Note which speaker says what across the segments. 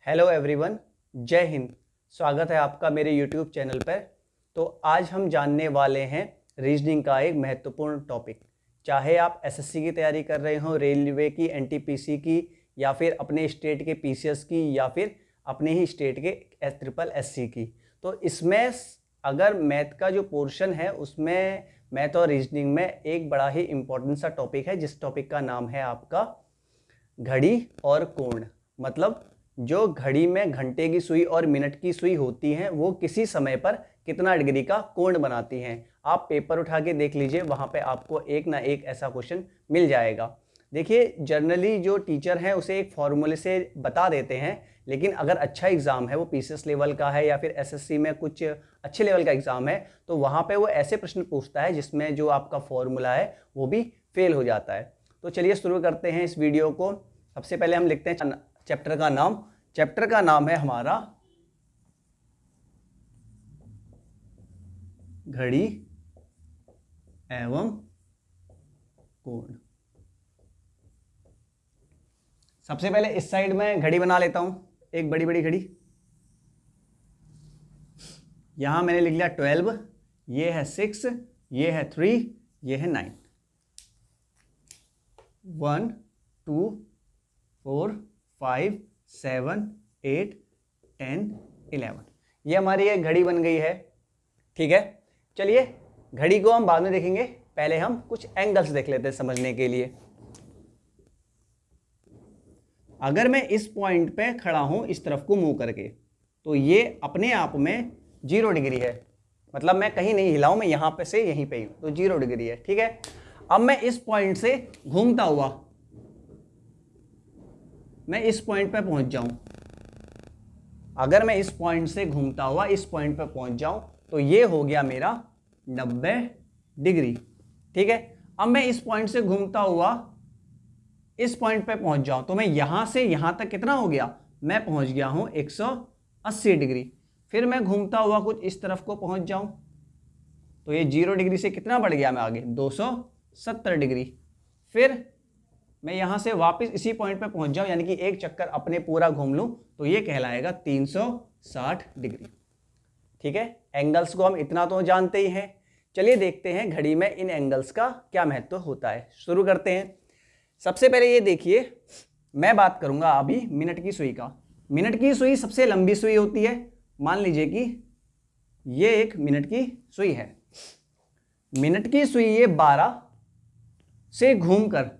Speaker 1: Hello everyone, जय हिंद। स्वागत है आपका मेरे यूट्यूब चैनल पर। तो आज हम जानने वाले हैं रीजनिंग का एक महत्वपूर्ण टॉपिक। चाहे आप एसएससी की तैयारी कर रहे हो, रेलवे की, एनटीपीसी की, या फिर अपने स्टेट के पीसीएस की, या फिर अपने ही स्टेट के ट्रिपल एससी की, तो इसमें अगर मैथ का जो पोर्शन है उसमें मैथ और रीजनिंग में एक बड़ा ही इम्पोर्टेंट सा टॉपिक है, जिस टॉपिक का नाम है आपका घड़ी और कोण। मतलब जो घड़ी में घंटे की सुई और मिनट की सुई होती हैं वो किसी समय पर कितना डिग्री का कोण बनाती हैं। आप पेपर उठा के देख लीजिए, वहाँ पे आपको एक ना एक ऐसा क्वेश्चन मिल जाएगा। देखिए, जनरली जो टीचर हैं उसे एक फॉर्मूले से बता देते हैं, लेकिन अगर अच्छा एग्जाम है, वो पीसीएस लेवल का है या फिर एसएससी में कुछ अच्छे लेवल का एग्जाम है, तो वहाँ पे वो ऐसे प्रश्न पूछता है जिसमें जो आपका फॉर्मूला है वो भी फेल हो जाता है। तो चलिए शुरू करते हैं इस वीडियो को। सबसे पहले हम लिखते हैं चैप्टर का नाम। चैप्टर का नाम है हमारा घड़ी एवं कोण। सबसे पहले इस साइड में घड़ी बना लेता हूं, एक बड़ी बड़ी घड़ी। यहां मैंने लिख लिया 12, ये है 6, ये है 3, ये है 9। 1 2 4 5 7 8 10 11। ये हमारी एक घड़ी बन गई है। ठीक है, चलिए घड़ी को हम बाद में देखेंगे, पहले हम कुछ एंगल्स देख लेते हैं समझने के लिए। अगर मैं इस पॉइंट पे खड़ा हूं इस तरफ को मुंह करके, तो ये अपने आप में 0 डिग्री है। मतलब मैं कहीं नहीं हिला हूं, मैं यहां पे से यहीं पे हूं, तो 0 डिग्री है। ठीक है, अब मैं इस पॉइंट से घूमता हुआ मैं इस पॉइंट पे पहुंच जाऊं। अगर मैं इस पॉइंट से घूमता हुआ इस पॉइंट पे पहुंच जाऊं तो ये हो गया मेरा 90 डिग्री। ठीक है, अब मैं इस पॉइंट से घूमता हुआ इस पॉइंट पे पहुंच जाऊं तो मैं यहां से यहां तक कितना हो गया, मैं पहुंच गया हूं 180 डिग्री। फिर मैं घूमता हुआ कुछ इस तरफ को पहुंच जाऊं तो ये 0 डिग्री से कितना बढ़ गया, मैं आगे 270 डिग्री। फिर मैं यहां से वापस इसी पॉइंट पे पहुंच जाऊं, यानी कि एक चक्कर अपने पूरा घूम लूं, तो ये कहलाएगा 360 डिग्री। ठीक है, एंगल्स को हम इतना तो जानते ही हैं। चलिए देखते हैं घड़ी में इन एंगल्स का क्या महत्व होता है। शुरू करते हैं। सबसे पहले ये देखिए, मैं बात करूंगा अभी मिनट की सुई का। मिनट की सुई सबसे लंबी सुई होती है। मान लीजिए कि ये एक मिनट की सुई है। मिनट की सुई ये 12 से घूमकर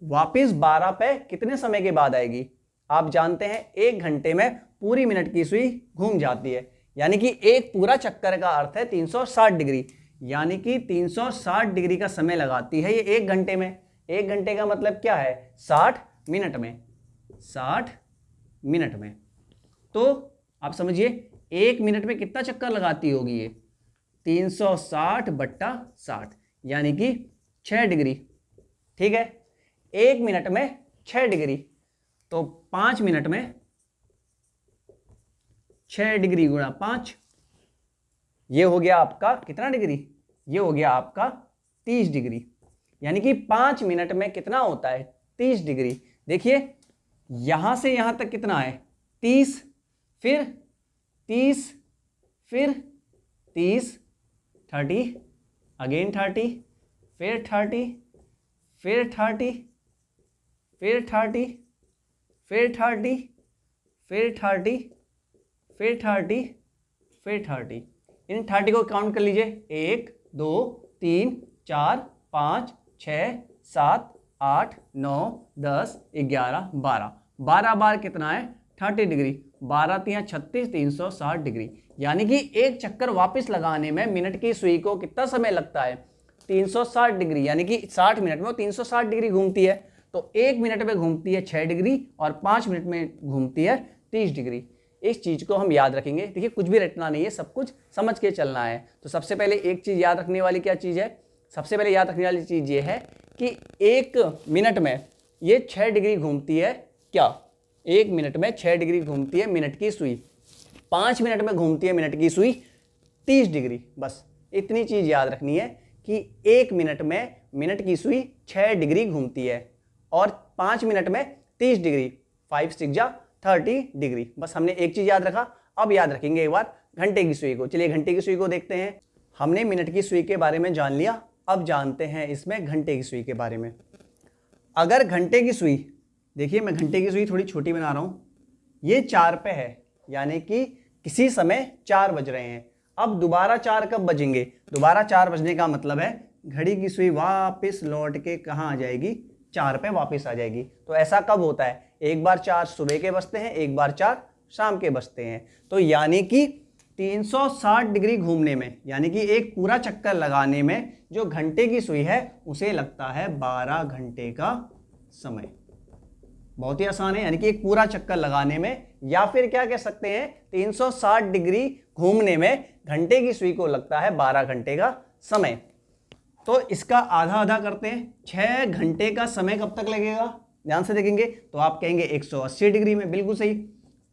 Speaker 1: वापिस 12 पे कितने समय के बाद आएगी। आप जानते हैं 1 घंटे में पूरी मिनट की सुई घूम जाती है, यानी कि एक पूरा चक्कर का अर्थ है 360 डिग्री, यानी कि 360 डिग्री का समय लगाती है ये 1 घंटे में। 1 घंटे का मतलब क्या है, 60 मिनट में। 60 मिनट में तो आप समझिए 1 मिनट में कितना चक्कर लगाती होगी ये, 360 बट्टा 60, यानी कि 6 डिग्री। ठीक है, 1 मिनट में 6 डिग्री, तो 5 मिनट में 6 डिग्री गुणा 5, ये हो गया आपका कितना डिग्री, ये हो गया आपका 30 डिग्री। यानी कि 5 मिनट में कितना होता है, 30 डिग्री। देखिए यहां से यहां तक कितना है, 30, फिर 30, फिर 30, 30, अगेन 30, फिर 30, फिर 30, फिर 30, फिर 30, फिर 30, फिर 30, फिर 30। इन 30 को काउंट कर लीजिए, 1 2 3 4 5 6 7 8 9 10 11 12। 12 बार कितना है, 30 डिग्री। 12 तिया 36, 360 डिग्री। यानी कि एक चक्कर वापस लगाने में मिनट की सुई को कितना समय लगता है, 360 डिग्री। यानी कि 60 मिनट में वो 360 डिग्री घूमती है। तो 1 मिनट में घूमती है 6 डिग्री और 5 मिनट में घूमती है 30 डिग्री। इस चीज को हम याद रखेंगे। देखिए कुछ भी रटना नहीं है, सब कुछ समझ के चलना है। तो सबसे पहले एक चीज याद रखने वाली क्या चीज है, सबसे पहले याद रखने वाली चीज ये है कि 1 मिनट में ये 6 डिग्री घूमती है। क्या 1 मिनट में 6 डिग्री घूमती है मिनट की सुई। 5 मिनट में घूमती है मिनट की सुई 30 डिग्री। बस इतनी चीज याद रखनी है कि 1 मिनट में मिनट की सुई 6 डिग्री घूमती है और 5 मिनट में 30 डिग्री, 5 6 जा 30 डिग्री। बस हमने एक चीज याद रखा। अब याद रखेंगे एक बार घंटे की सुई को। चलिए घंटे की सुई को देखते हैं। हमने मिनट की सुई के बारे में जान लिया, अब जानते हैं इसमें घंटे की सुई के बारे में। अगर घंटे की सुई, देखिए मैं घंटे की सुई थोड़ी छोटी बना रहा हूं, ये 4 पे है, यानी कि किसी समय 4 बज रहे हैं। अब दोबारा 4 कब बजेंगे? दोबारा 4 बजने का मतलब है घड़ी की सुई वापस लौट के कहाँ आ जाएगी? 4 पे वापस आ जाएगी। तो ऐसा कब होता है? एक बार 4 सुबह के बजते हैं, एक बार 4 शाम के बजते हैं। तो यानी कि 360 डिग्री घूमने में, यानी कि एक पूरा चक्कर लगाने में जो घंटे की सुई है उसे लगता है 12 घंटे का समय। बहुत ही आसान है, यानी कि एक पूरा चक्कर लगाने में, या फिर क्या कह सकते हैं 360 डिग्री घूमने में घंटे की सुई को लगता है 12 घंटे का समय। तो इसका आधा आधा करते हैं, 6 घंटे का समय कब तक लगेगा? ध्यान से देखेंगे तो आप कहेंगे 180 डिग्री में, बिल्कुल सही।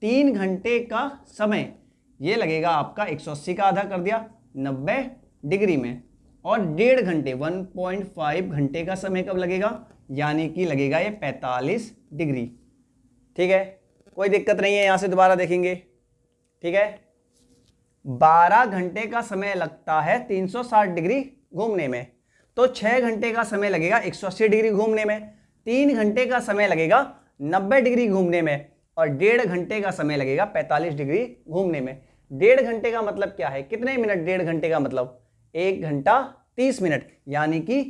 Speaker 1: 3 घंटे का समय ये लगेगा आपका 180 का आधा कर दिया 90 डिग्री में, और 1.5 घंटे 1.5 घंटे का समय कब लगेगा? यानी कि लगेगा ये 45 डिग्री। ठीक है, कोई दिक्कत नहीं है। यहां से दोबारा देखेंगे, ठीक है। 12 घंटे का समय लगता है 360 डिग्री घूमने में, तो 6 घंटे का समय लगेगा 180 डिग्री घूमने में, 3 घंटे का समय लगेगा 90 डिग्री घूमने में, और 1.5 घंटे का समय लगेगा 45 डिग्री घूमने में। 1.5 घंटे का मतलब क्या है? कितने मिनट? 1.5 घंटे का मतलब 1 घंटा 30 मिनट, यानी कि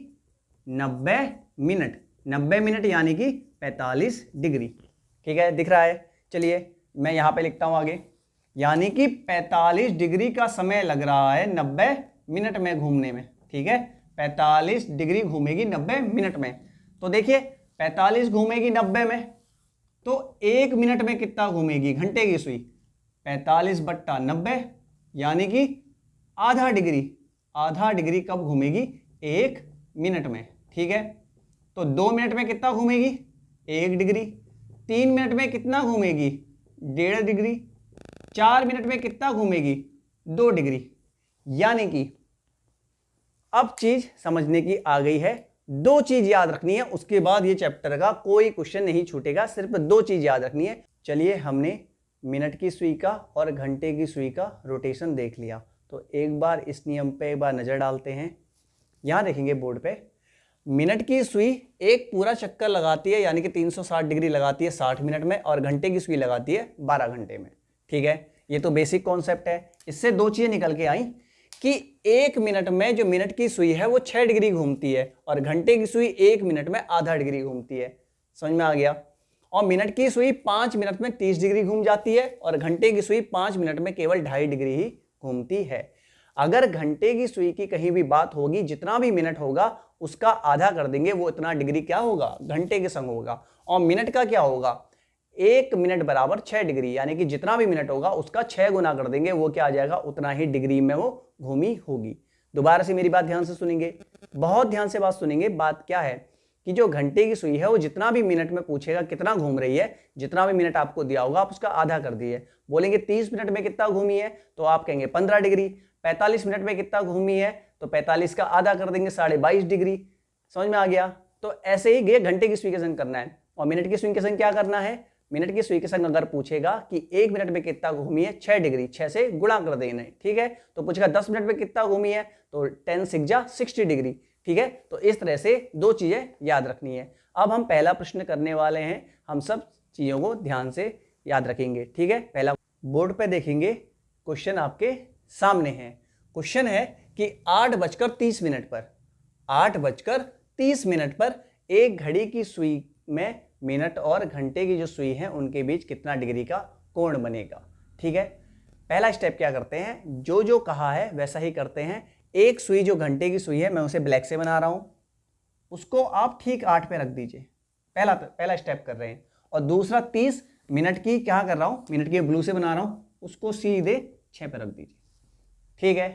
Speaker 1: 90 मिनट। 90 मिनट यानी कि 45 डिग्री। ठीक है, दिख रहा है? चलिए मैं यहां पे लिखता हूं आगे, यानी कि 45 डिग्री का समय लग रहा है 90 मिनट में घूमने में। ठीक है, 45 डिग्री घूमेगी 90 मिनट में। तो देखिए 45 घूमेगी 90 में, तो 1 मिनट में कितना घूमेगी घंटे की सुई? 45 बट्टा 90, यानी कि आधा डिग्री। आधा डिग्री कब घूमेगी? 1 मिनट में। ठीक है, तो 2 मिनट में कितना घूमेगी? 1 डिग्री। 3 मिनट में कितना घूमेगी? 1.5 डिग्री। 4 मिनट में कितना घूमेगी? 2 डिग्री। यानी कि अब चीज समझने की आ गई है। 2 चीज याद रखनी है, उसके बाद ये चैप्टर का कोई क्वेश्चन नहीं छूटेगा। सिर्फ 2 चीज याद रखनी है। चलिए हमने मिनट की सुई का और घंटे की सुई का रोटेशन देख लिया, तो एक बार इस नियम पे एक बार नजर डालते हैं। यहां देखेंगे बोर्ड पे, मिनट की सुई एक पूरा चक्कर लगाती है, यानी कि 360 डिग्री लगाती है 60 मिनट में, और घंटे की सुई लगाती है 12 घंटे में। ठीक है, ये तो बेसिक कॉन्सेप्ट है। इससे 2 चीजें निकल के आई कि 1 मिनट में जो मिनट की सुई है वो 6 डिग्री घूमती है, और घंटे की सुई 1 मिनट में आधा डिग्री घूमती है। समझ में आ गया? और मिनट की सुई 5 मिनट में 30 डिग्री घूम जाती है, और घंटे की सुई 5 मिनट में केवल 2.5 डिग्री ही घूमती है। अगर घंटे की सुई की कहीं भी बात होगी, जितना भी मिनट होगा उसका आधा कर देंगे, वो इतना डिग्री क्या होगा? घंटे के संग होगा। और मिनट का क्या होगा? 1 मिनट बराबर 6 डिग्री, यानी कि जितना भी मिनट होगा उसका 6 गुना कर देंगे, वो क्या आ जाएगा? उतना ही डिग्री में वो घूमी होगी। दोबारा से मेरी बात ध्यान से सुनेंगे, बहुत ध्यान से बात सुनेंगे। बात क्या है कि जो घंटे की सुई है वो जितना भी मिनट में पूछेगा कितना घूम रही है, जितना भी मिनट आपको दिया होगा आप उसका आधा कर दिए। बोलेंगे 30 मिनट में कितना घूमी है, तो आप कहेंगे 15 डिग्री। 45 मिनट में कितना घूमी है, तो 45 का आधा कर देंगे 22.5 डिग्री। समझ में आ गया? तो ऐसे ही ये घंटे की सुई के संग करना है। और मिनट की सुई के संग क्या करना है? मिनट की सुई के संग अगर पूछेगा कि 1 मिनट में कितना घूमी है, 6 डिग्री, 6 से गुणा कर देना है। ठीक है, तो पूछेगा 10 मिनट में कितना घूमी है, तो 10 6 जा 60 डिग्री। ठीक है, तो इस तरह से 2 चीजें याद रखनी है। अब हम पहला प्रश्न करने वाले हैं, हम सब चीजों को ध्यान से याद रखेंगे। ठीक है, पहला बोर्ड पे देखेंगे, क्वेश्चन आपके सामने है। क्वेश्चन है कि 8:30 पर 8:30 पर एक घड़ी की सुई में मिनट और घंटे की जो सुई है उनके बीच कितना डिग्री का कोण बनेगा। ठीक है, पहला स्टेप क्या करते हैं, जो जो कहा है वैसा ही करते हैं। एक सुई जो घंटे की सुई है मैं उसे ब्लैक से बना रहा हूं, उसको आप ठीक 8 पे रख दीजिए। पहला स्टेप कर रहे हैं। और दूसरा 30 मिनट की क्या कर रहा हूं, मिनट की ब्लू से बना रहा हूं, उसको सीधे 6 पे रख दीजिए। ठीक है,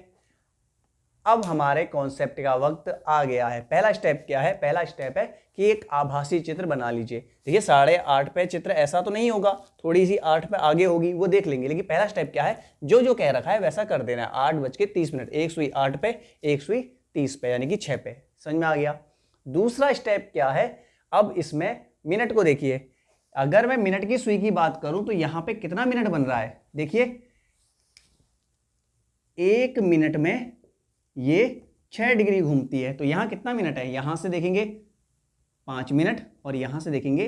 Speaker 1: अब हमारे कॉन्सेप्ट का वक्त आ गया है। पहला स्टेप क्या है? पहला स्टेप है कि एक आभासी चित्र बना लीजिए। देखिए 8:30 पे चित्र ऐसा तो नहीं होगा, थोड़ी सी 8 पे आगे होगी, वो देख लेंगे। लेकिन पहला स्टेप क्या है, जो जो कह रखा है वैसा कर देना है। 8:30, एक सुई 8 पे, एक सुई 30 पे, यानी कि 6 पे। समझ में आ गया? दूसरा स्टेप क्या है, अब इसमें मिनट को देखिए, अगर मैं मिनट की सुई की बात करूं तो यहां पे कितना मिनट बन रहा है, देखिए 1 मिनट में ये 6 डिग्री घूमती है, तो यहां कितना मिनट है, यहां से देखेंगे 5 मिनट और यहां से देखेंगे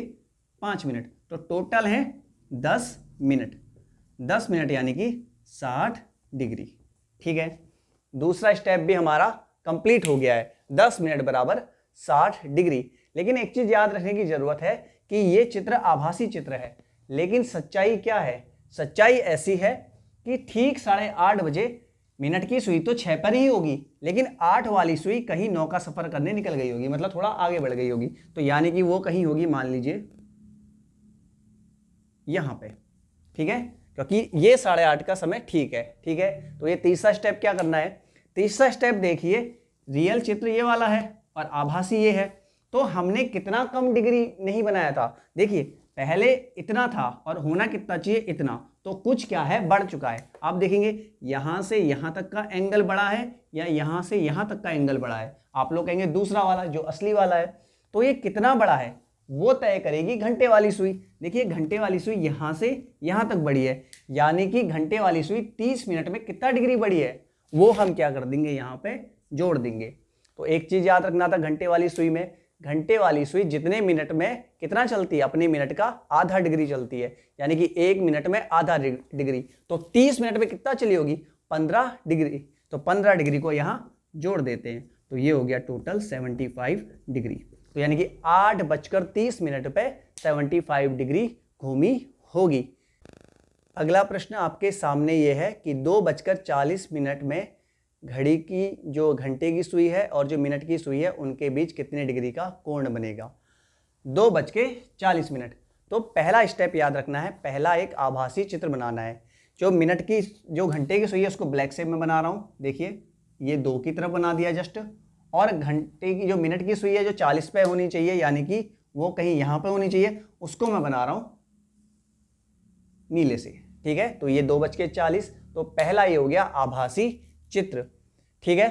Speaker 1: 5 मिनट, तो टोटल है 10 मिनट। 10 मिनट यानी कि 60 डिग्री। ठीक है, दूसरा स्टेप भी हमारा कंप्लीट हो गया है, 10 मिनट बराबर 60 डिग्री। लेकिन एक चीज याद रखने की जरूरत है कि ये चित्र आभासी चित्र है, लेकिन सच्चाई क्या है, सच्चाई ऐसी है कि ठीक 8:30 बजे मिनट की सुई तो 6 पर ही होगी, लेकिन 8 वाली सुई कहीं 9 का सफर करने निकल गई होगी, मतलब थोड़ा आगे बढ़ गई होगी, तो यानी कि वो कहीं होगी, मान लीजिए यहां पे। ठीक है, क्योंकि ये 8:30 का समय ठीक है। ठीक है, तो ये तीसरा स्टेप क्या करना है, तीसरा स्टेप देखिए, रियल चित्र ये वाला है और आभासी ये है, तो हमने कितना कम डिग्री नहीं बनाया था, देखिए पहले इतना था और होना कितना चाहिए इतना, तो कुछ क्या है बढ़ चुका है। आप देखेंगे यहां से यहां तक का एंगल बढ़ा है या यहां से यहां तक का एंगल बढ़ा है, आप लोग कहेंगे दूसरा वाला जो असली वाला है, तो ये कितना बड़ा है वो तय करेगी घंटे वाली सुई। देखिए घंटे वाली सुई यहां से यहां तक बढ़ी है, यानी कि घंटे वाली सुई 30 मिनट में कितना डिग्री बढ़ी है वो हम क्या कर देंगे, यहां पे जोड़ देंगे। तो एक चीज याद रखना था, घंटे वाली सुई में, घंटे वाली सुई जितने मिनट में कितना चलती है, अपने मिनट का आधा डिग्री चलती है, यानी कि 1 मिनट में आधा डिग्री, तो 30 मिनट में कितना चली होगी, 15 डिग्री, तो 15 डिग्री को यहां जोड़ देते हैं, तो ये हो गया टोटल 75 डिग्री। तो यानी कि 8:30 पे 75 डिग्री घूमी होगी। अगला प्रश्न आपके सामने ये है कि 2:40 में घड़ी की जो घंटे की सुई है और जो मिनट की सुई है उनके बीच कितने डिग्री का कोण बनेगा। 2:40, तो पहला स्टेप याद रखना है, पहला एक आभासी चित्र बनाना है। जो मिनट की जो घंटे की सुई है उसको ब्लैक शेप में बना रहा हूँ, देखिए ये 2 की तरफ बना दिया जस्ट, और घंटे की जो मिनट की सुई है जो 40 पे होनी चाहिए, यानी कि वो कहीं यहाँ पे होनी चाहिए, उसको मैं बना रहा हूँ नीले से। ठीक है, तो ये 2:40, तो पहला ये हो गया आभासी चित्र। ठीक है,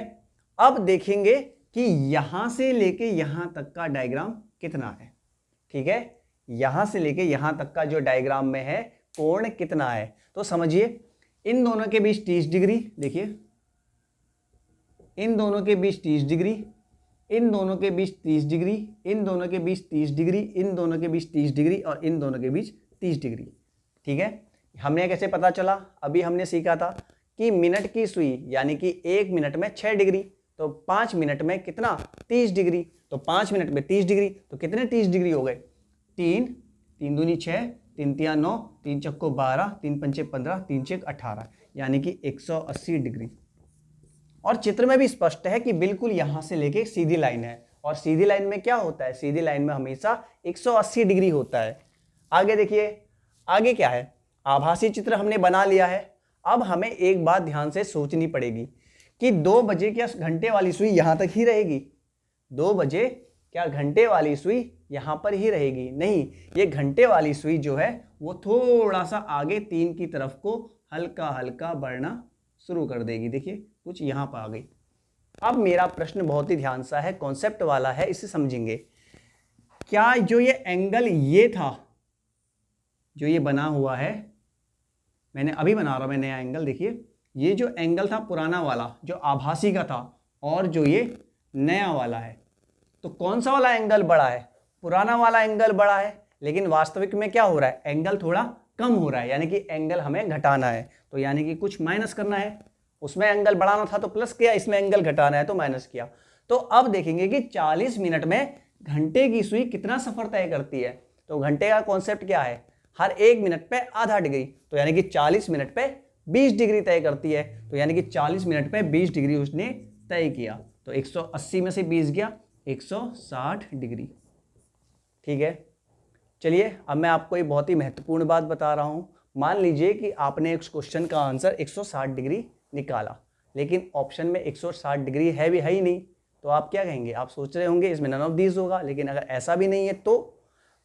Speaker 1: अब देखेंगे कि यहां से लेके यहां तक का डायग्राम कितना है। ठीक है, यहां से लेके यहां तक का जो डायग्राम में है कोण कितना है, तो समझिए इन दोनों के बीच 30 डिग्री, देखिए इन दोनों के बीच 30 डिग्री, इन दोनों के बीच 30 डिग्री, इन दोनों के बीच 30 डिग्री, इन दोनों के बीच 30 डिग्री और इन दोनों के बीच 30 डिग्री। ठीक है, हमने कैसे पता चला, अभी हमने सीखा था कि मिनट की सुई यानी कि 1 मिनट में 6 डिग्री, तो 5 मिनट में कितना 30 डिग्री, तो 5 मिनट में 30 डिग्री, तो कितने 30 डिग्री हो गए, 3 3 दूनी 6, 3 तिया 9, 3 चक्को 12, 3 पंचे 15, 3 छेक 18, यानी कि 180 डिग्री। और चित्र में भी स्पष्ट है कि बिल्कुल यहां से लेके सीधी लाइन है, और सीधी लाइन में क्या होता है, सीधी लाइन में हमेशा 180 डिग्री होता है। आगे देखिए, आगे क्या है, आभासी चित्र हमने बना लिया है। अब हमें एक बात ध्यान से सोचनी पड़ेगी कि 2 बजे क्या घंटे वाली सुई यहां तक ही रहेगी, 2 बजे क्या घंटे वाली सुई यहां पर ही रहेगी, नहीं, ये घंटे वाली सुई जो है वो थोड़ा सा आगे 3 की तरफ को हल्का हल्का बढ़ना शुरू कर देगी, देखिए कुछ यहां पर आ गई। अब मेरा प्रश्न बहुत ही ध्यान सा है, कॉन्सेप्ट वाला है, इसे समझेंगे। क्या जो ये एंगल ये था, जो ये बना हुआ है, मैंने अभी बना रहा हूं मैं नया एंगल, देखिए ये जो एंगल था पुराना वाला जो आभासी का था, और जो ये नया वाला है, तो कौन सा वाला एंगल बड़ा है, पुराना वाला एंगल बड़ा है, लेकिन वास्तविक में क्या हो रहा है, एंगल थोड़ा कम हो रहा है, यानी कि एंगल हमें घटाना है, तो यानी कि कुछ माइनस करना है। उसमें एंगल बढ़ाना था तो प्लस किया, इसमें एंगल घटाना है तो माइनस किया। तो अब देखेंगे कि 40 मिनट में घंटे की सुई कितना सफर तय करती है, तो घंटे का कॉन्सेप्ट क्या है, हर 1 मिनट पे आधा डिग्री, तो यानी कि 40 मिनट पे 20 डिग्री तय करती है, तो यानी कि 40 मिनट पे 20 डिग्री उसने तय किया, तो 180 में से 20 गया 160 डिग्री। ठीक है, चलिए अब मैं आपको एक बहुत ही महत्वपूर्ण बात बता रहा हूं। मान लीजिए कि आपने इस क्वेश्चन का आंसर 160 डिग्री निकाला, लेकिन ऑप्शन में 160 डिग्री है भी है ही नहीं, तो आप क्या कहेंगे, आप सोच रहे होंगे इसमें नन ऑफ दीज होगा, लेकिन अगर ऐसा भी नहीं है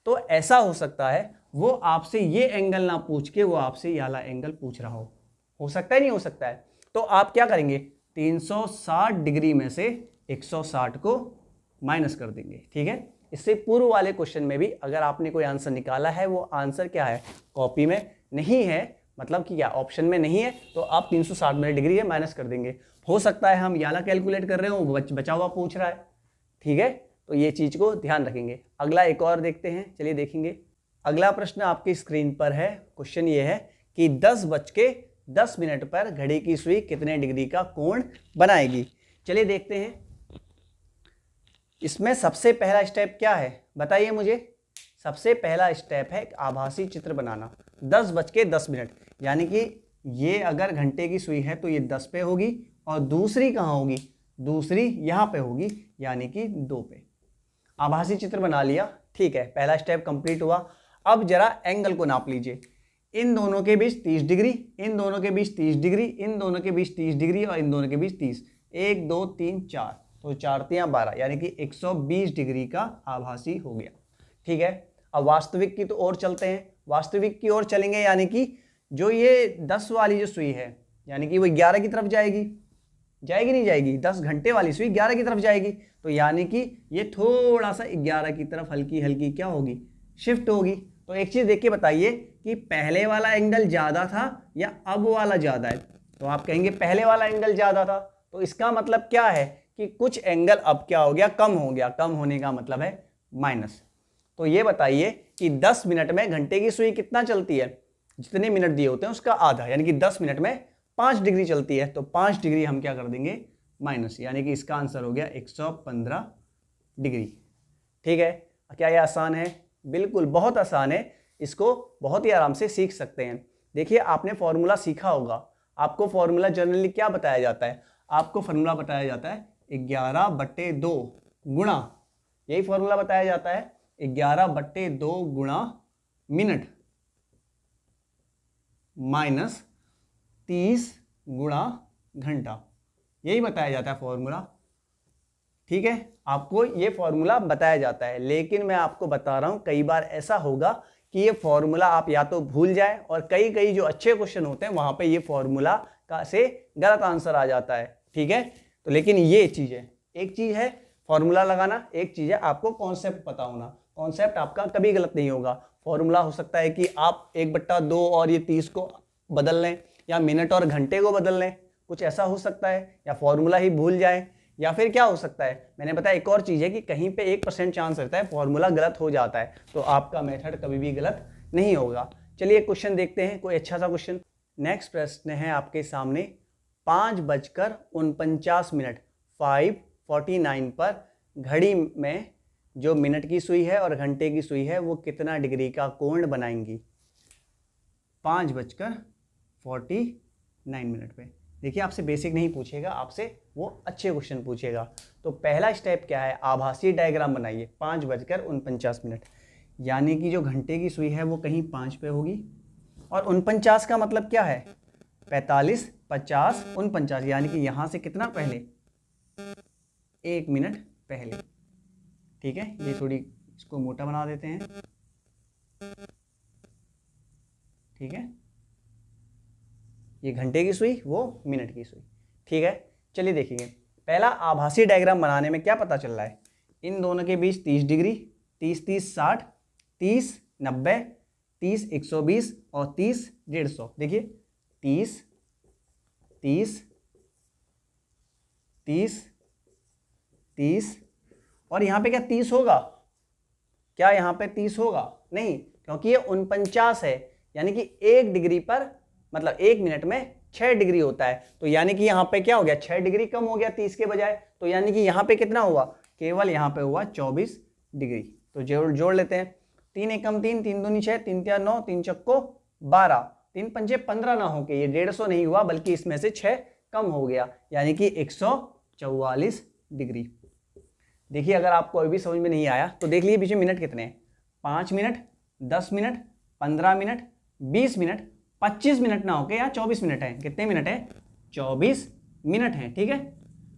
Speaker 1: तो ऐसा हो सकता है वो आपसे ये एंगल ना पूछ के वो आपसे ये वाला एंगल पूछ रहा हो सकता है, नहीं हो सकता है। तो आप क्या करेंगे, 360 डिग्री में से 160 को माइनस कर देंगे। ठीक है, इससे पूर्व वाले क्वेश्चन में भी अगर आपने कोई आंसर निकाला है, वो आंसर क्या है, कॉपी में नहीं है, मतलब कि क्या ऑप्शन में नहीं है, तो आप 360 मिनट डिग्री है माइनस कर देंगे। हो सकता है हम ये वाला कैलकुलेट कर रहे हो, बचा हुआ पूछ रहा है, ठीक है, तो ये चीज को ध्यान रखेंगे। अगला एक और देखते हैं, चलिए देखेंगे। अगला प्रश्न आपकी स्क्रीन पर है। क्वेश्चन ये है कि 10:10 पर घड़ी की सुई कितने डिग्री का कोण बनाएगी। चलिए देखते हैं। इसमें सबसे पहला स्टेप क्या है बताइए मुझे। सबसे पहला स्टेप है एक आभासी चित्र बनाना। 10:10, यानी कि ये अगर घंटे की सुई है तो ये 10 पे होगी और दूसरी कहाँ होगी, दूसरी यहाँ पे होगी, यानी कि 2 पे। आभासी चित्र बना लिया, ठीक है, पहला स्टेप कंप्लीट हुआ। अब जरा एंगल को नाप लीजिए। इन दोनों के बीच 30 डिग्री, इन दोनों के बीच 30 डिग्री, इन दोनों के बीच 30 डिग्री और इन दोनों के बीच 30। 1 2 3 4, तो 4 3 12, यानी कि 120 डिग्री का आभासी हो गया, ठीक है। अब वास्तविक की तो और चलते हैं। वास्तविक की ओर चलेंगे, यानी कि जो ये 10 वाली जो सुई है, यानी कि वो 11 की तरफ जाएगी, जाएगी नहीं जाएगी, 10 घंटे वाली सुई 11 की तरफ जाएगी, तो यानी कि ये थोड़ा सा 11 की तरफ हल्की हल्की क्या होगी, शिफ्ट होगी। तो एक चीज देख के बताइए कि पहले वाला एंगल ज्यादा था या अब वाला ज्यादा है। तो आप कहेंगे पहले वाला एंगल ज्यादा था, तो इसका मतलब क्या है कि कुछ एंगल अब क्या हो गया, कम हो गया। कम होने का मतलब है माइनस। तो ये बताइए कि 10 मिनट में घंटे की सुई कितना चलती है, जितने मिनट दिए होते हैं उसका आधा, यानी कि 10 मिनट में 5 डिग्री चलती है, तो 5 डिग्री हम क्या कर देंगे, माइनस, यानी कि इसका आंसर हो गया 115 डिग्री। ठीक है, क्या ये आसान है? बिल्कुल बहुत आसान है, इसको बहुत ही आराम से सीख सकते हैं। देखिए आपने फॉर्मूला सीखा होगा। आपको फॉर्मूला जनरली क्या बताया जाता है, आपको फॉर्मूला बताया जाता है 11/2 गुणा, यही फॉर्मूला बताया जाता है 11/2 गुणा मिनट माइनस 30 गुणा घंटा, यही बताया जाता है फॉर्मूला। ठीक है, आपको ये फॉर्मूला बताया जाता है, लेकिन मैं आपको बता रहा हूं कई बार ऐसा होगा कि ये फॉर्मूला आप या तो भूल जाए, और कई कई जो अच्छे क्वेश्चन होते हैं वहां पे ये फॉर्मूला का से गलत आंसर आ जाता है। ठीक है, तो लेकिन ये चीज है, एक चीज है फॉर्मूला लगाना, एक चीज है आपको कॉन्सेप्ट पता होना। कॉन्सेप्ट आपका कभी गलत नहीं होगा। फॉर्मूला हो सकता है कि आप 1/2 और ये 30 को बदल लें, या मिनट और घंटे को बदल लें, कुछ ऐसा हो सकता है, या फॉर्मूला ही भूल जाए, या फिर क्या हो सकता है, मैंने बताया एक और चीज है कि कहीं पे 1% चांस रहता है फॉर्मूला गलत हो जाता है, तो आपका मेथड कभी भी गलत नहीं होगा। चलिए क्वेश्चन देखते हैं, कोई अच्छा सा क्वेश्चन। नेक्स्ट प्रश्न है आपके सामने, 5:49 5:49 पर घड़ी में जो मिनट की सुई है और घंटे की सुई है वो कितना डिग्री का कोण बनाएंगी। 5:49 पे देखिए आपसे बेसिक नहीं पूछेगा, आपसे वो अच्छे क्वेश्चन पूछेगा। तो पहला स्टेप क्या है, आभासी डायग्राम बनाइए। 5:49, यानी कि जो घंटे की सुई है वो कहीं 5 पे होगी, और 49 का मतलब क्या है, 45, 50, 49, यानी कि यहां से कितना पहले, 1 मिनट पहले। ठीक है, ये थोड़ी इसको मोटा बना देते हैं। ठीक है, ये घंटे की सुई, वो मिनट की सुई। ठीक है, चलिए देखेंगे। पहला आभासी डायग्राम बनाने में क्या पता चल रहा है, इन दोनों के बीच 30 डिग्री, 30 30 60, 30 90, 30 120 और 30 150। देखिए 30 30 30 30, और यहाँ पे क्या 30 होगा, क्या यहाँ पे 30 होगा, नहीं, क्योंकि ये 49 है, यानी कि 1 डिग्री पर, मतलब 1 मिनट में 6 डिग्री होता है, तो यानी कि यहाँ पे क्या हो गया, 6 डिग्री कम हो गया 30 के बजाय, तो यानी कि यहाँ पे कितना हुआ, केवल यहाँ पे हुआ 24 डिग्री। तो जोड़ लेते हैं, 3 एकम 3, 3 दूनी 6, 3 तिया 9, 3 चक्को 12, 3 पंजे 15 ना हो के ये 150 नहीं हुआ, बल्कि इसमें से 6 कम हो गया, यानी कि 144 डिग्री। देखिए अगर आपको अभी भी समझ में नहीं आया तो देख लीजिए बीच में मिनट कितने हैं, 5 minute, 10 minute, 15 minute, 20 minute, 25 minute ना होके यहाँ 24 मिनट है। कितने मिनट है, 24 मिनट है। ठीक है,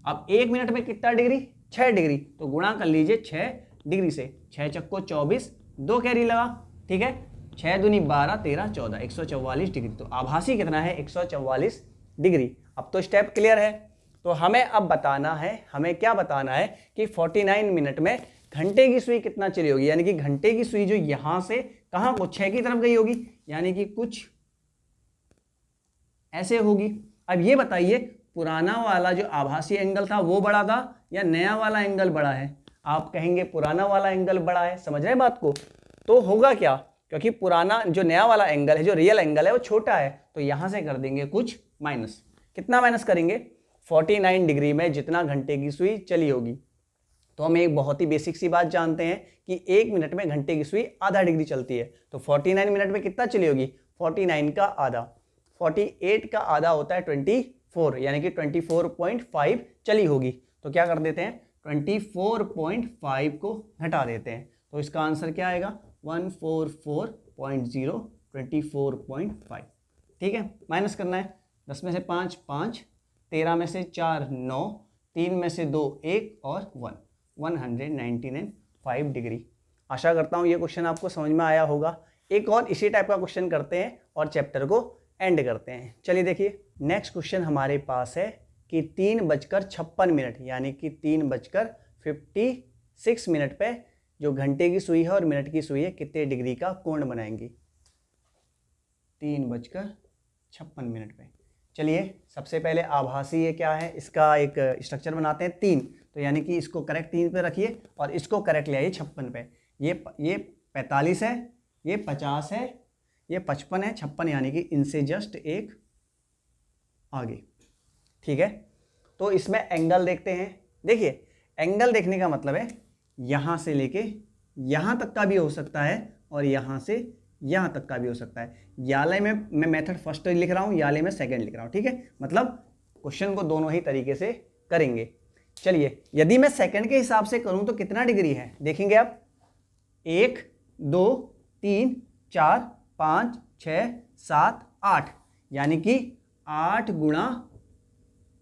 Speaker 1: अब 1 मिनट में कितना डिग्री, 6 डिग्री, तो गुणा कर लीजिए 6 डिग्री से, 6 चक्को 24, 2 कैरी लगा। ठीक है, 6 दूनी 12, 13 14, 144 डिग्री। तो आभासी कितना है, 144 डिग्री। अब तो स्टेप क्लियर है। तो हमें अब बताना है, हमें क्या बताना है कि 49 मिनट में घंटे की सुई कितना चली होगी, यानी कि घंटे की सुई जो यहां से कहां को 6 की तरफ गई होगी, यानी कि कुछ ऐसे होगी। अब ये बताइए पुराना वाला जो आभासी एंगल था वो बड़ा था या नया वाला एंगल बड़ा है? आप कहेंगे पुराना वाला एंगल बड़ा है, समझ रहे हैं बात को? तो होगा क्या, क्योंकि पुराना जो नया वाला एंगल है, जो रियल एंगल है वो छोटा है, तो यहां से कर देंगे कुछ माइनस। कितना माइनस करेंगे? 49 डिग्री में जितना घंटे की सुई चली होगी। तो हम एक बहुत ही बेसिक सी बात जानते हैं कि 1 मिनट में घंटे की सुई आधा डिग्री चलती है, तो 49 मिनट में कितना चली होगी? 49 का आधा, 48 का आधा होता है 24, यानी कि 24.5 चली होगी। तो क्या कर देते हैं, 24.5 को घटा देते हैं, तो इसका आंसर क्या आएगा? 144.0, 24.5। ठीक है, माइनस करना है। 10 में से 5 5, 13 में से 4 9, 3 में से 2 1 और 1, 199.5 डिग्री। आशा करता हूँ ये क्वेश्चन आपको समझ में आया होगा। एक और इसी टाइप का क्वेश्चन करते हैं और चैप्टर को एंड करते हैं। चलिए देखिए, नेक्स्ट क्वेश्चन हमारे पास है कि 3:56, यानी कि 3:56 पे जो घंटे की सुई है और मिनट की सुई है कितने डिग्री का कोण बनाएंगी? 3:56 पे। चलिए सबसे पहले आभासी ये क्या है, इसका एक स्ट्रक्चर बनाते हैं 3, तो यानी कि इसको करेक्ट 3 पे रखिए और इसको करेक्ट ले आइए 56 पे। ये 45 है, ये 50 है, ये 55 है, 56 यानी कि इनसे जस्ट एक आगे। ठीक है, तो इसमें एंगल देखते हैं। देखिए एंगल देखने का मतलब है यहाँ से लेके यहाँ तक का भी हो सकता है और यहाँ से यहाँ तक का भी हो सकता है। याले में मैं मेथड फर्स्ट लिख रहा हूँ, याले में सेकंड लिख रहा हूँ। ठीक है, मतलब क्वेश्चन को दोनों ही तरीके से करेंगे। चलिए यदि मैं सेकंड के हिसाब से करूँ तो कितना डिग्री है देखेंगे आप, 1 2 3 4 5 6 7 8, यानी कि 8 गुणा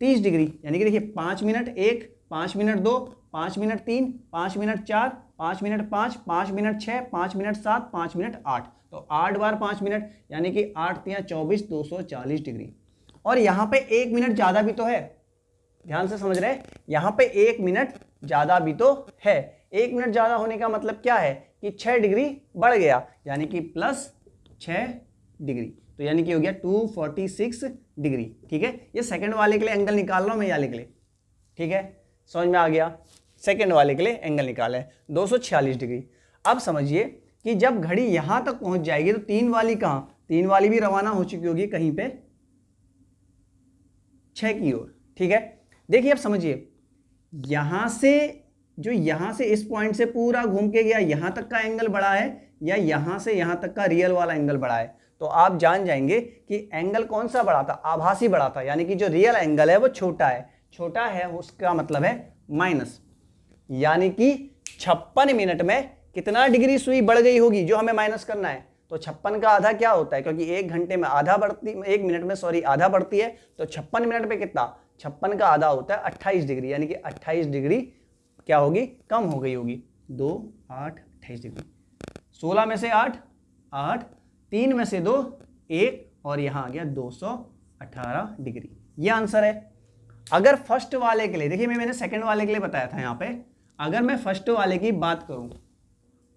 Speaker 1: 30 डिग्री, यानी कि देखिए 5 minute 1, 5 minute 2, 5 minute 3, 5 minute 4, 5 minute 5, 5 minute 6, 5 minute 7, 5 minute 8, तो 8 बार 5 मिनट, यानी कि 8 तिया 24, 240 डिग्री। और यहाँ पे 1 मिनट ज़्यादा भी तो है, ध्यान से समझ रहे हैं, यहाँ पे 1 मिनट ज़्यादा भी तो है। 1 मिनट ज़्यादा होने का मतलब क्या है कि 6 डिग्री बढ़ गया, यानी कि प्लस 6 डिग्री, तो यानी कि हो गया 246 डिग्री। ठीक है, ये सेकंड वाले के लिए एंगल निकाल रहा हूँ मैं, वाले के लिए। ठीक है, समझ में आ गया, सेकंड वाले के लिए एंगल निकाला है 246 डिग्री। अब समझिए कि जब घड़ी यहां तक पहुंच जाएगी तो 3 वाली कहां, 3 वाली भी रवाना हो चुकी होगी कहीं पे 6 की ओर। ठीक है, देखिए अब समझिए, यहां से जो यहां से इस पॉइंट से पूरा घूम के गया, यहां तक का एंगल बड़ा है या यहां से यहां तक का रियल वाला एंगल बड़ा है? तो आप जान जाएंगे कि एंगल कौन सा बड़ा था, आभासी बड़ा था, यानी कि जो रियल एंगल है वो छोटा है। छोटा है उसका मतलब है माइनस, यानी कि 56 मिनट में कितना डिग्री सुई बढ़ गई होगी जो हमें माइनस करना है। तो 56 का आधा क्या होता है, क्योंकि 1 घंटे में आधा बढ़ती, 1 मिनट में सॉरी आधा बढ़ती है, तो 56 मिनट पे कितना, 56 का आधा होता है 28 डिग्री, यानी कि 28 डिग्री क्या होगी, कम हो गई होगी। 2 8 28 डिग्री, 16 में से 8 8, 3 में से 2 1 और यहां आ गया 218 डिग्री। ये आंसर है। अगर फर्स्ट वाले के लिए, देखिए मैंने सेकंड वाले के लिए बताया था यहाँ पे, अगर मैं फर्स्ट वाले की बात करूं,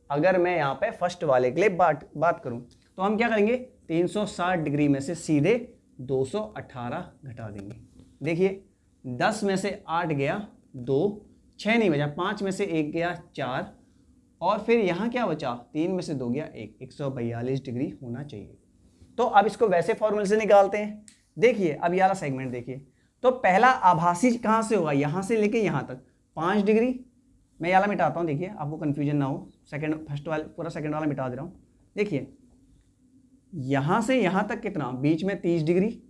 Speaker 1: अगर मैं यहाँ पे फर्स्ट वाले के लिए बात करूं तो हम क्या करेंगे, 360 डिग्री में से सीधे 218 घटा देंगे। देखिए 10 में से 8 गया 2, 6 नहीं बचा, 5 में से 1 गया 4, और फिर यहाँ क्या बचा, 3 में से 2 गया 1, 142 डिग्री होना चाहिए। तो अब इसको वैसे फॉर्मूले से निकालते हैं। देखिए अब ये वाला सेगमेंट देखिए, तो पहला आभासी कहाँ से होगा, यहाँ से लेके यहाँ तक 5 डिग्री। मैं ये वाला मिटाता हूँ, देखिए आपको कन्फ्यूजन ना हो, सेकंड फर्स्ट वाला पूरा सेकंड वाला मिटा दे रहा हूँ। देखिए यहाँ से यहाँ तक कितना, बीच में 30 डिग्री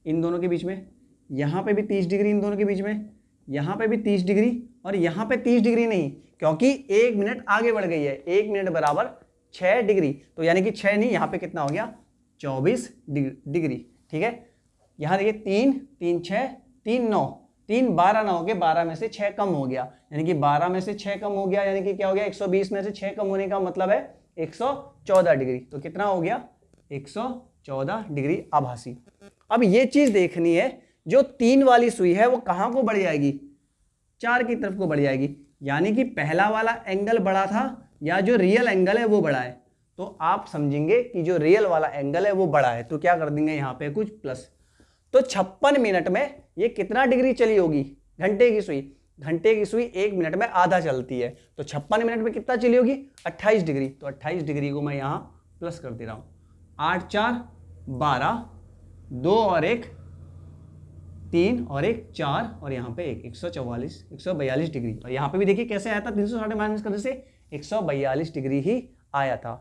Speaker 1: इन दोनों के बीच में, यहाँ पे भी 30 डिग्री इन दोनों के बीच में, यहाँ पे भी 30 डिग्री और यहाँ पे 30 डिग्री नहीं, क्योंकि 1 मिनट आगे बढ़ गई है। 1 मिनट बराबर 6 डिग्री, तो यानी कि 6 नहीं, यहाँ पे कितना हो गया 24 डिग्री। ठीक है, यहाँ देखिए 3 3 6 3 9, 3 12 ना हो गए, 12 में से 6 कम हो गया, यानी कि 12 में से 6 कम हो गया, यानी कि क्या हो गया, 120 में से 6 कम होने का मतलब है 114 डिग्री। तो कितना हो गया 114 डिग्री आभासी। अब ये चीज देखनी है, जो 3 वाली सुई है वो कहां को बढ़ जाएगी, 4 की तरफ को बढ़ जाएगी, यानी कि पहला वाला एंगल बड़ा था या जो रियल एंगल है वो बड़ा है, तो आप समझेंगे कि जो रियल वाला एंगल है वो बड़ा है, तो क्या कर देंगे यहाँ पे कुछ प्लस। तो 56 मिनट में ये कितना डिग्री चली होगी, घंटे की सुई, घंटे की सुई 1 मिनट में आधा चलती है, तो 56 मिनट में कितना चली होगी 28 डिग्री, तो 28 डिग्री को मैं यहाँ प्लस कर दे रहा हूँ। 8 4 12, 2 और 1 3 और 1 4 और यहाँ पे 142 डिग्री, और यहाँ पे भी देखिए कैसे आया था, 360 माइनस करने से 142 डिग्री ही आया था।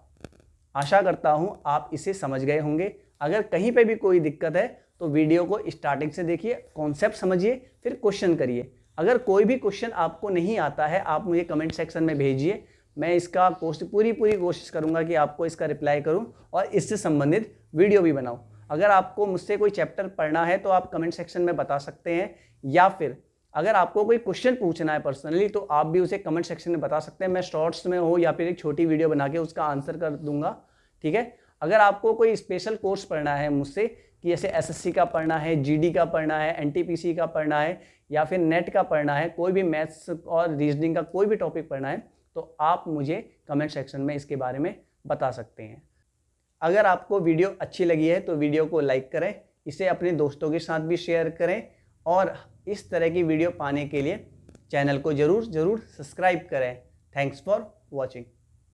Speaker 1: आशा करता हूँ आप इसे समझ गए होंगे। अगर कहीं पे भी कोई दिक्कत है तो वीडियो को स्टार्टिंग से देखिए, कॉन्सेप्ट समझिए, फिर क्वेश्चन करिए। अगर कोई भी क्वेश्चन आपको नहीं आता है आप मुझे कमेंट सेक्शन में भेजिए, मैं इसका पूरी कोशिश करूंगा कि आपको इसका रिप्लाई करूं और इससे संबंधित वीडियो भी बनाऊं। अगर आपको मुझसे कोई चैप्टर पढ़ना है तो आप कमेंट सेक्शन में बता सकते हैं, या फिर अगर आपको कोई क्वेश्चन पूछना है पर्सनली तो आप भी उसे कमेंट सेक्शन में बता सकते हैं। मैं शॉर्ट्स में हो या फिर एक छोटी वीडियो बना के उसका आंसर कर दूंगा, ठीक है। अगर आपको कोई स्पेशल कोर्स पढ़ना है मुझसे कि जैसे एसएससी का पढ़ना है, जीडी का पढ़ना है, एनटीपीसी का पढ़ना है, या फिर नेट का पढ़ना है, कोई भी मैथ्स और रीजनिंग का कोई भी टॉपिक पढ़ना है, तो आप मुझे कमेंट सेक्शन में इसके बारे में बता सकते हैं। अगर आपको वीडियो अच्छी लगी है तो वीडियो को लाइक करें, इसे अपने दोस्तों के साथ भी शेयर करें, और इस तरह की वीडियो पाने के लिए चैनल को ज़रूर सब्सक्राइब करें। Thanks for watching.